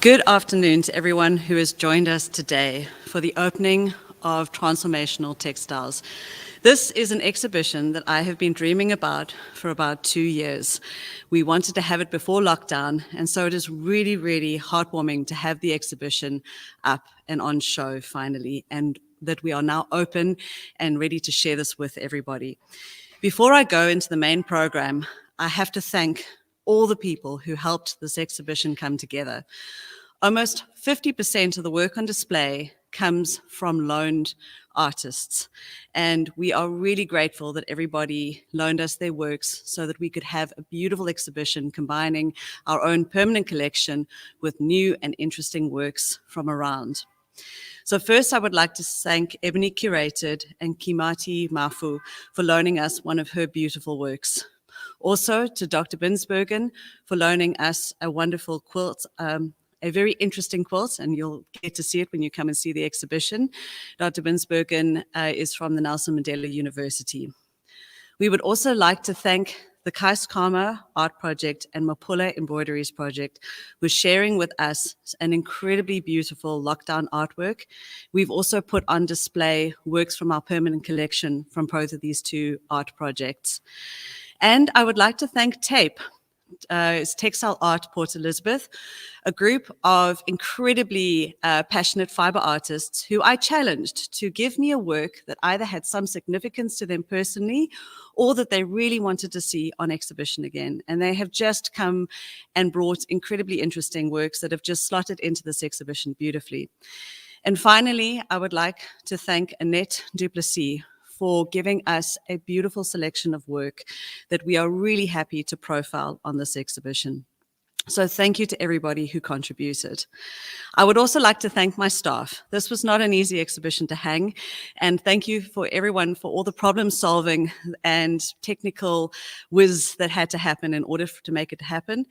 Good afternoon to everyone who has joined us today for the opening of Transformational Textiles. This is an exhibition that I have been dreaming about for about 2 years. We wanted to have it before lockdown, and so it is really, really heartwarming to have the exhibition up and on show finally, and that we are now open and ready to share this with everybody. Before I go into the main program, I have to thank all the people who helped this exhibition come together. Almost 50% of the work on display comes from loaned artists, and we are really grateful that everybody loaned us their works so that we could have a beautiful exhibition combining our own permanent collection with new and interesting works from around. So first, I would like to thank Ebony Curated and Kimati Mafu for loaning us one of her beautiful works. Also to Dr. Binsbergen for loaning us a wonderful quilt, a very interesting quilt, and you'll get to see it when you come and see the exhibition. Dr. Binsbergen is from the Nelson Mandela University. We would also like to thank the Kaiskama Art Project and Mapula Embroideries Project, who are sharing with us an incredibly beautiful lockdown artwork. We've also put on display works from our permanent collection from both of these two art projects. And I would like to thank TAPE, it's Textile Art Port Elizabeth, a group of incredibly passionate fiber artists who I challenged to give me a work that either had some significance to them personally or that they really wanted to see on exhibition again. And they have just come and brought incredibly interesting works that have just slotted into this exhibition beautifully. And finally, I would like to thank Annette Duplessis for giving us a beautiful selection of work that we are really happy to profile on this exhibition. So thank you to everybody who contributed. I would also like to thank my staff. This was not an easy exhibition to hang, and thank you for everyone for all the problem solving and technical whiz that had to happen in order to make it happen.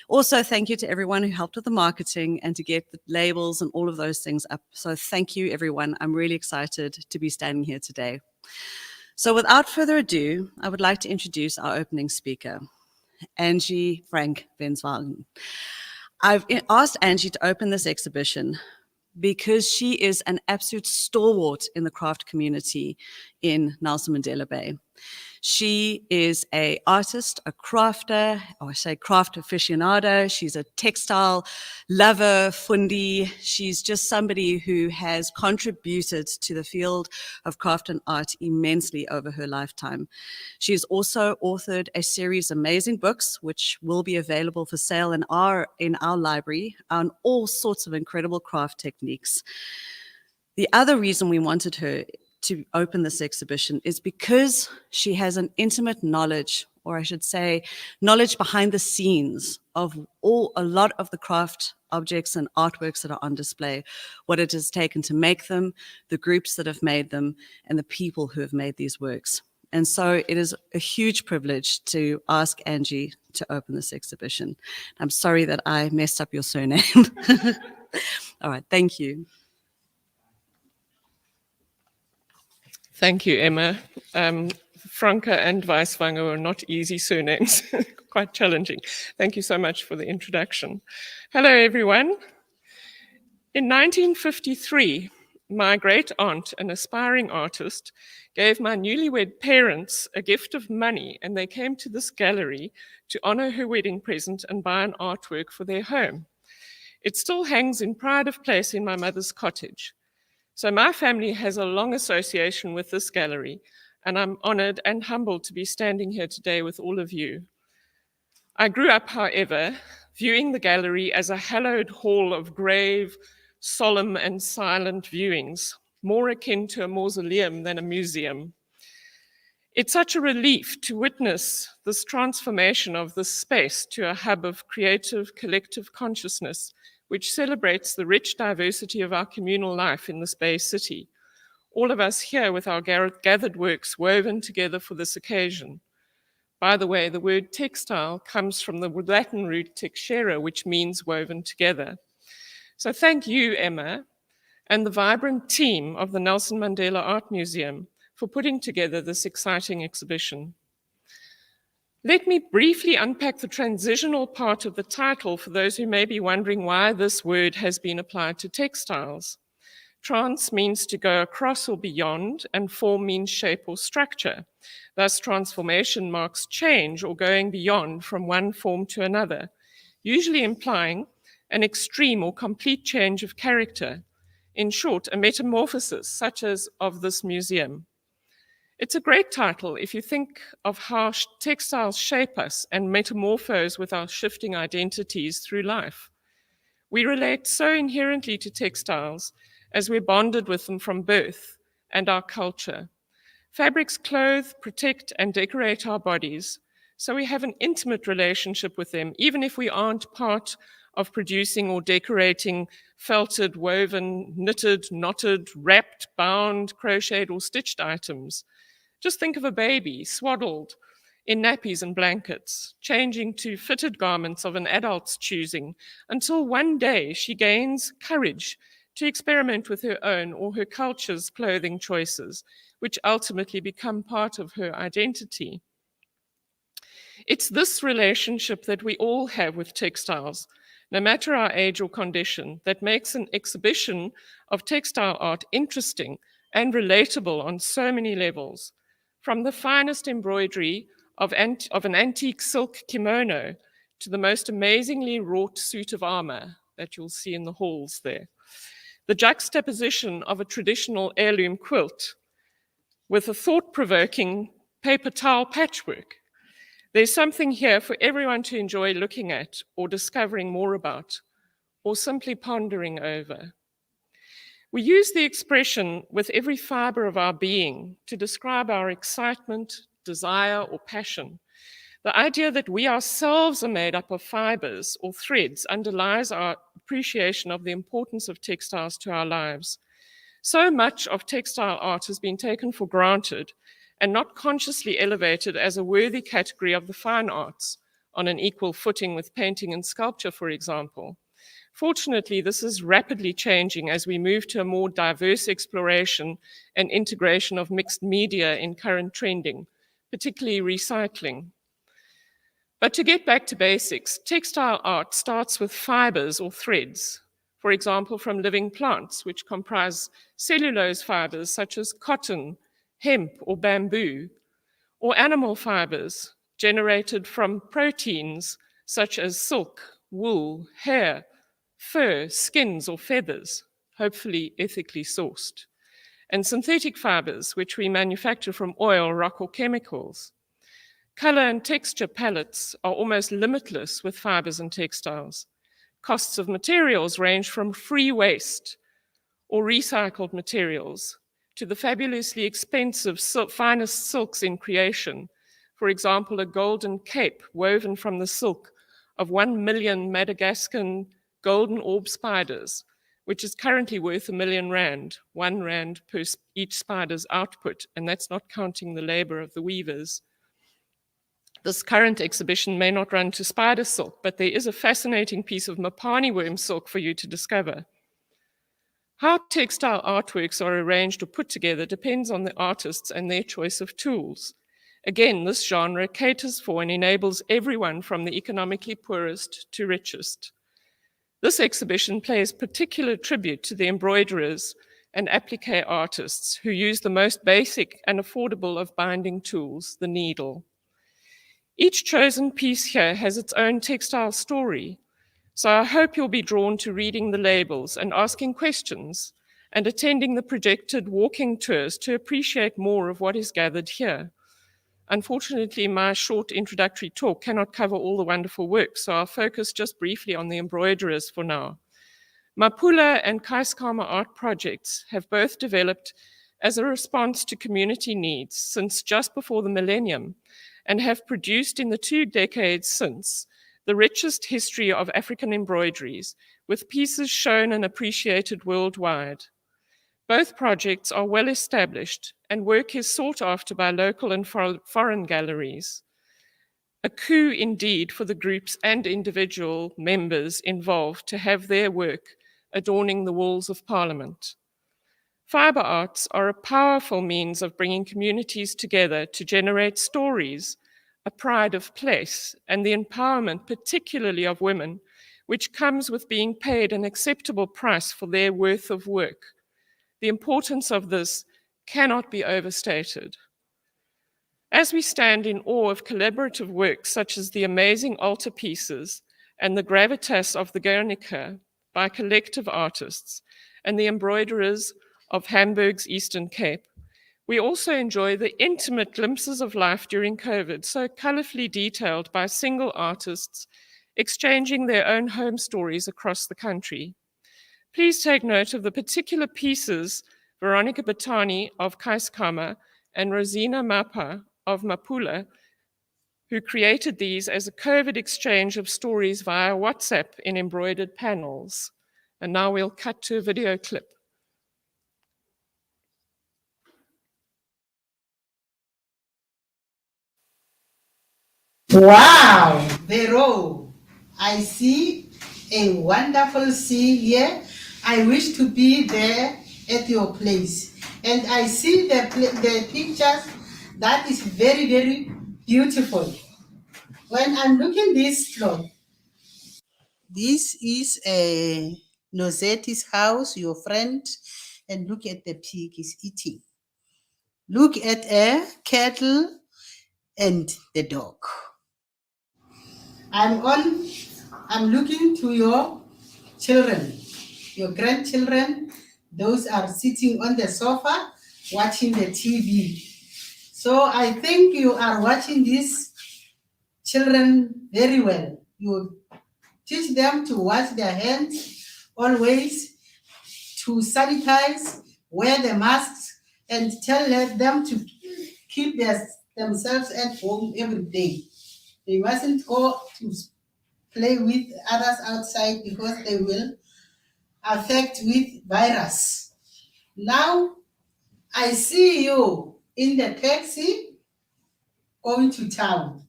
Also, thank you to everyone who helped with the marketing and to get the labels and all of those things up. So thank you, everyone. I'm really excited to be standing here today. So without further ado, I would like to introduce our opening speaker, Angie Franke Weisswanga. I've asked Angie to open this exhibition because she is an absolute stalwart in the craft community in Nelson Mandela Bay. She is an artist, a crafter, or I say craft aficionado. She's a textile lover, fundi. She's just somebody who has contributed to the field of craft and art immensely over her lifetime. She's also authored a series of amazing books, which will be available for sale in our library on all sorts of incredible craft techniques. The other reason we wanted her to open this exhibition is because she has an intimate knowledge, or I should say, knowledge behind the scenes of a lot of the craft objects and artworks that are on display, what it has taken to make them, the groups that have made them, and the people who have made these works. And so it is a huge privilege to ask Angie to open this exhibition. I'm sorry that I messed up your surname. All right, thank you. Thank you, Emma. Franke and Weisswanga were not easy surnames, quite challenging. Thank you so much for the introduction. Hello, everyone. In 1953, my great aunt, an aspiring artist, gave my newlywed parents a gift of money, and they came to this gallery to honor her wedding present and buy an artwork for their home. It still hangs in pride of place in my mother's cottage. So my family has a long association with this gallery, and I'm honored and humbled to be standing here today with all of you. I grew up, however, viewing the gallery as a hallowed hall of grave, solemn, and silent viewings, more akin to a mausoleum than a museum. It's such a relief to witness this transformation of this space to a hub of creative, collective consciousness, which celebrates the rich diversity of our communal life in this Bay City. All of us here with our gathered works woven together for this occasion. By the way, the word textile comes from the Latin root texere, which means woven together. So thank you, Emma, and the vibrant team of the Nelson Mandela Art Museum for putting together this exciting exhibition. Let me briefly unpack the transitional part of the title for those who may be wondering why this word has been applied to textiles. Trans means to go across or beyond, and form means shape or structure. Thus, transformation marks change or going beyond from one form to another, usually implying an extreme or complete change of character. In short, a metamorphosis, such as of this museum. It's a great title if you think of how textiles shape us and metamorphose with our shifting identities through life. We relate so inherently to textiles as we're bonded with them from birth and our culture. Fabrics clothe, protect, and decorate our bodies, so we have an intimate relationship with them, even if we aren't part of producing or decorating felted, woven, knitted, knotted, wrapped, bound, crocheted, or stitched items. Just think of a baby swaddled in nappies and blankets, changing to fitted garments of an adult's choosing, until one day she gains courage to experiment with her own or her culture's clothing choices, which ultimately become part of her identity. It's this relationship that we all have with textiles, no matter our age or condition, that makes an exhibition of textile art interesting and relatable on so many levels. From the finest embroidery of an antique silk kimono to the most amazingly wrought suit of armor that you'll see in the halls there. The juxtaposition of a traditional heirloom quilt with a thought-provoking paper towel patchwork. There's something here for everyone to enjoy looking at or discovering more about, or simply pondering over. We use the expression with every fiber of our being to describe our excitement, desire, or passion. The idea that we ourselves are made up of fibers or threads underlies our appreciation of the importance of textiles to our lives. So much of textile art has been taken for granted and not consciously elevated as a worthy category of the fine arts, on an equal footing with painting and sculpture, for example. Fortunately, this is rapidly changing as we move to a more diverse exploration and integration of mixed media in current trending, particularly recycling. But to get back to basics, textile art starts with fibers or threads, for example, from living plants, which comprise cellulose fibers such as cotton, hemp, or bamboo, or animal fibers generated from proteins such as silk, wool, hair, fur, skins, or feathers, hopefully ethically sourced, and synthetic fibers, which we manufacture from oil, rock, or chemicals. Color and texture palettes are almost limitless with fibers and textiles. Costs of materials range from free waste or recycled materials to the fabulously expensive finest silks in creation. For example, a golden cape woven from the silk of 1 million Madagascan golden orb spiders, which is currently worth R1 million, R1 per each spider's output, and that's not counting the labor of the weavers. This current exhibition may not run to spider silk, but there is a fascinating piece of Mapani worm silk for you to discover. How textile artworks are arranged or put together depends on the artists and their choice of tools. Again, this genre caters for and enables everyone from the economically poorest to richest. This exhibition pays particular tribute to the embroiderers and applique artists who use the most basic and affordable of binding tools, the needle. Each chosen piece here has its own textile story, so I hope you'll be drawn to reading the labels and asking questions and attending the projected walking tours to appreciate more of what is gathered here. Unfortunately, my short introductory talk cannot cover all the wonderful work, so I'll focus just briefly on the embroiderers for now. Mapula and Kaiskama art projects have both developed as a response to community needs since just before the millennium, and have produced in the 2 decades since the richest history of African embroideries, with pieces shown and appreciated worldwide. Both projects are well established, and work is sought after by local and foreign galleries. A coup indeed for the groups and individual members involved to have their work adorning the walls of Parliament. Fiber arts are a powerful means of bringing communities together to generate stories a pride of place, and the empowerment, particularly of women, which comes with being paid an acceptable price for their worth of work. The importance of this cannot be overstated. As we stand in awe of collaborative works such as the amazing altarpieces and the gravitas of the Guernica by collective artists and the embroiderers of Hamburg's Eastern Cape, we also enjoy the intimate glimpses of life during COVID, so colorfully detailed by single artists exchanging their own home stories across the country. Please take note of the particular pieces Veronica Batani of Kaiskama and Rosina Mapa of Mapula, who created these as a COVID exchange of stories via WhatsApp in embroidered panels. And now we'll cut to a video clip. Wow, Vero, I see a wonderful sea here. I wish to be there at your place. And I see the pictures. That is very, very beautiful. When I'm looking this cloth, this is a Nozetti's house, your friend, and look at the pig is eating. Look at a cattle and the dog. I'm looking to your children, your grandchildren. Those are sitting on the sofa watching the TV. So I think you are watching these children very well. You teach them to wash their hands always, to sanitize, wear the masks, and tell them to keep themselves at home every day. They mustn't go to play with others outside because they will affect with virus. Now, I see you in the taxi going to town.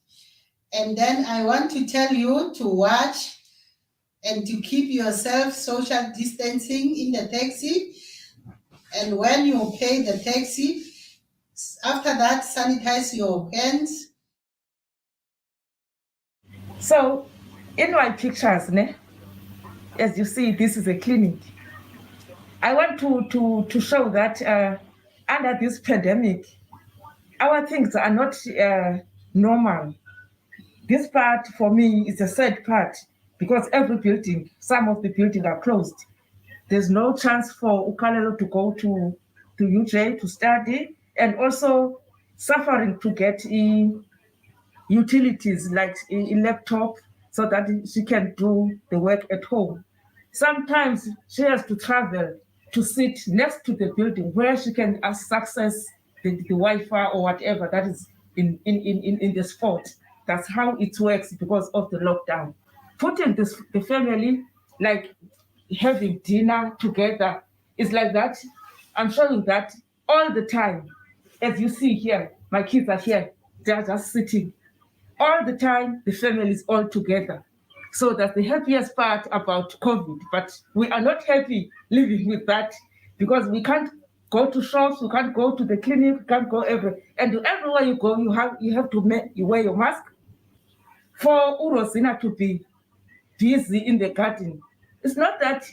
And then I want to tell you to watch and to keep yourself social distancing in the taxi. And when you pay the taxi, after that, sanitize your hands. So, in my pictures, as you see, this is a clinic. I want to show that under this pandemic, our things are not normal. This part, for me, is a sad part because every building, some of the buildings are closed. There's no chance for Ukalelo to go to UJ to study, and also suffering to get utilities like a laptop so that she can do the work at home. Sometimes she has to travel to sit next to the building where she can access the Wi-Fi or whatever that is in the spot. That's how it works because of the lockdown. Putting the family, like having dinner together, is like that. I'm showing that all the time. As you see here, my kids are here. They're just sitting. All the time, the family is all together. So that's the happiest part about COVID. But we are not happy living with that because we can't go to shops, we can't go to the clinic, we can't go everywhere. And everywhere you go, you have to wear your mask. For Urosina to be busy in the garden, it's not that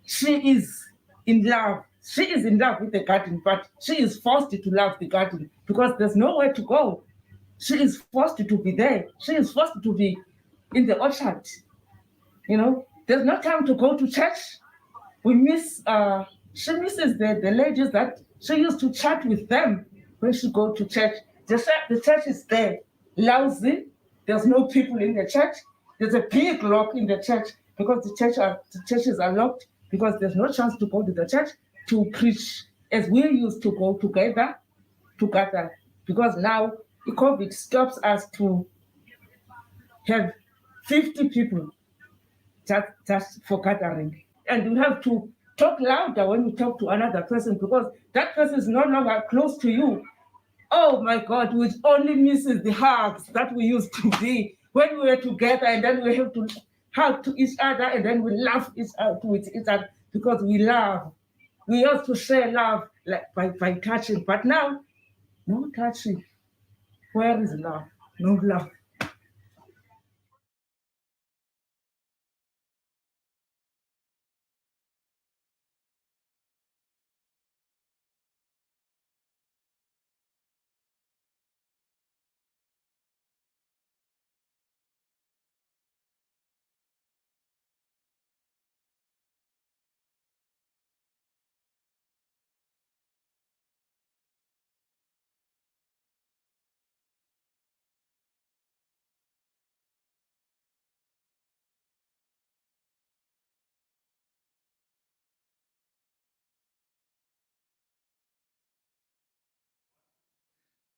she is in love. She is in love with the garden, but she is forced to love the garden because there's nowhere to go. She is forced to be there. She is forced to be in the orchard. There's no time to go to church. She misses the ladies that she used to chat with them when she go to church. The church is there, lousy. There's no people in the church. There's a big lock in the church because the churches are locked because there's no chance to go to the church to preach as we used to go together, because now the COVID stops us to have 50 people just for gathering. And you have to talk louder when you talk to another person because that person is no longer close to you. Oh my God, which only misses the hugs that we used to be when we were together, and then we have to hug to each other, and then we laugh with each other because we love. We used to share love like by touching, but now, no touching. Where is love? no love.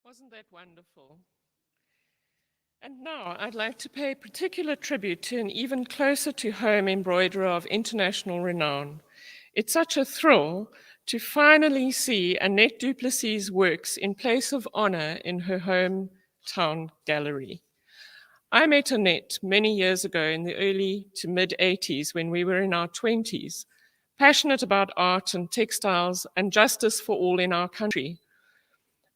Wasn't that wonderful? And now I'd like to pay particular tribute to an even closer to home embroiderer of international renown. It's such a thrill to finally see Annette du Plessis' works in place of honor in her hometown gallery. I met Annette many years ago in the early to mid 80s when we were in our 20s, passionate about art and textiles and justice for all in our country.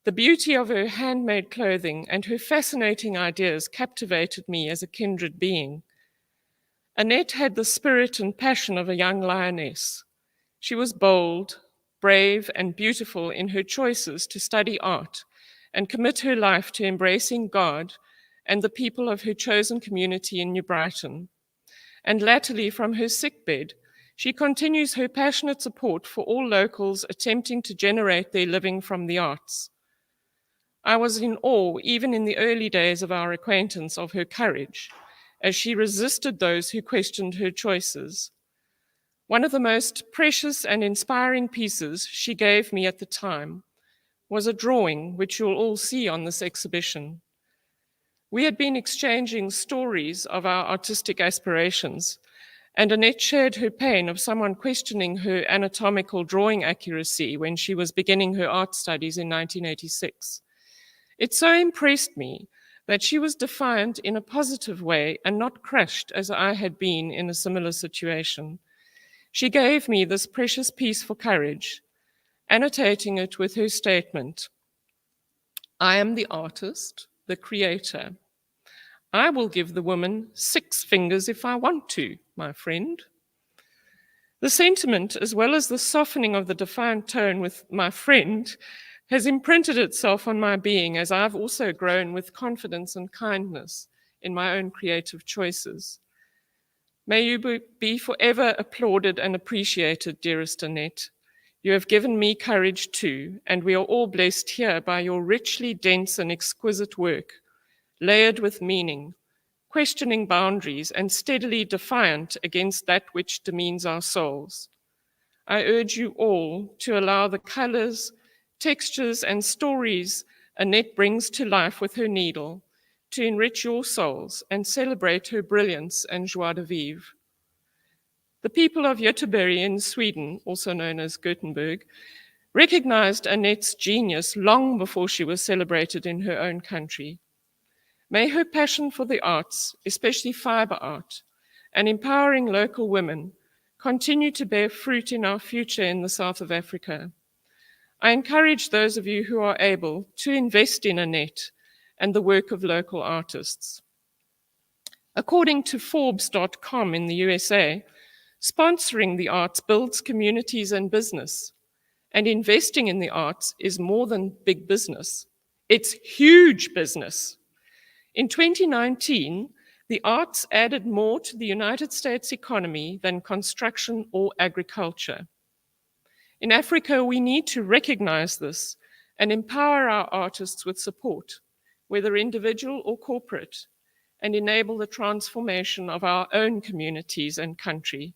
The beauty of her handmade clothing and her fascinating ideas captivated me as a kindred being. Annette had the spirit and passion of a young lioness. She was bold, brave, and beautiful in her choices to study art and commit her life to embracing God and the people of her chosen community in New Brighton. And latterly, from her sickbed, she continues her passionate support for all locals attempting to generate their living from the arts. I was in awe, even in the early days of our acquaintance, of her courage, as she resisted those who questioned her choices. One of the most precious and inspiring pieces she gave me at the time was a drawing, which you'll all see on this exhibition. We had been exchanging stories of our artistic aspirations, and Annette shared her pain of someone questioning her anatomical drawing accuracy when she was beginning her art studies in 1986. It so impressed me that she was defiant in a positive way and not crushed as I had been in a similar situation. She gave me this precious piece for courage, annotating it with her statement, "I am the artist, the creator. I will give the woman 6 fingers if I want to, my friend." The sentiment, as well as the softening of the defiant tone with "my friend," has imprinted itself on my being as I've also grown with confidence and kindness in my own creative choices. May you be forever applauded and appreciated, dearest Annette. You have given me courage too, and we are all blessed here by your richly dense and exquisite work, layered with meaning, questioning boundaries, and steadily defiant against that which demeans our souls. I urge you all to allow the colors, textures, and stories Annette brings to life with her needle to enrich your souls and celebrate her brilliance and joie de vivre. The people of Göteborg in Sweden, also known as Gothenburg, recognized Annette's genius long before she was celebrated in her own country. May her passion for the arts, especially fiber art, and empowering local women continue to bear fruit in our future in the south of Africa. I encourage those of you who are able to invest in Annette and the work of local artists. According to Forbes.com in the USA, sponsoring the arts builds communities and business, and investing in the arts is more than big business. It's huge business. In 2019, the arts added more to the United States economy than construction or agriculture. In Africa, we need to recognize this and empower our artists with support, whether individual or corporate, and enable the transformation of our own communities and country.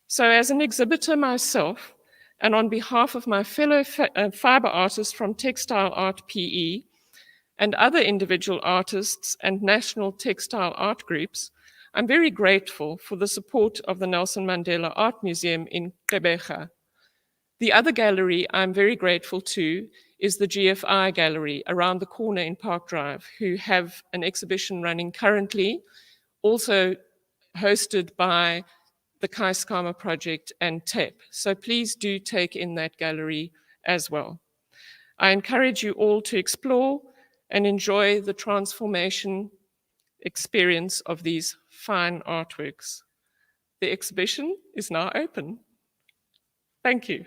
So as an exhibitor myself, and on behalf of my fellow fiber artists from Textile Art PE and other individual artists and national textile art groups, I'm very grateful for the support of the Nelson Mandela Art Museum in Gqeberha. The other gallery I'm very grateful to is the GFI Gallery around the corner in Park Drive, who have an exhibition running currently, also hosted by the Kaiskama Project and TAPE. So please do take in that gallery as well. I encourage you all to explore and enjoy the transformation experience of these fine artworks. The exhibition is now open. Thank you.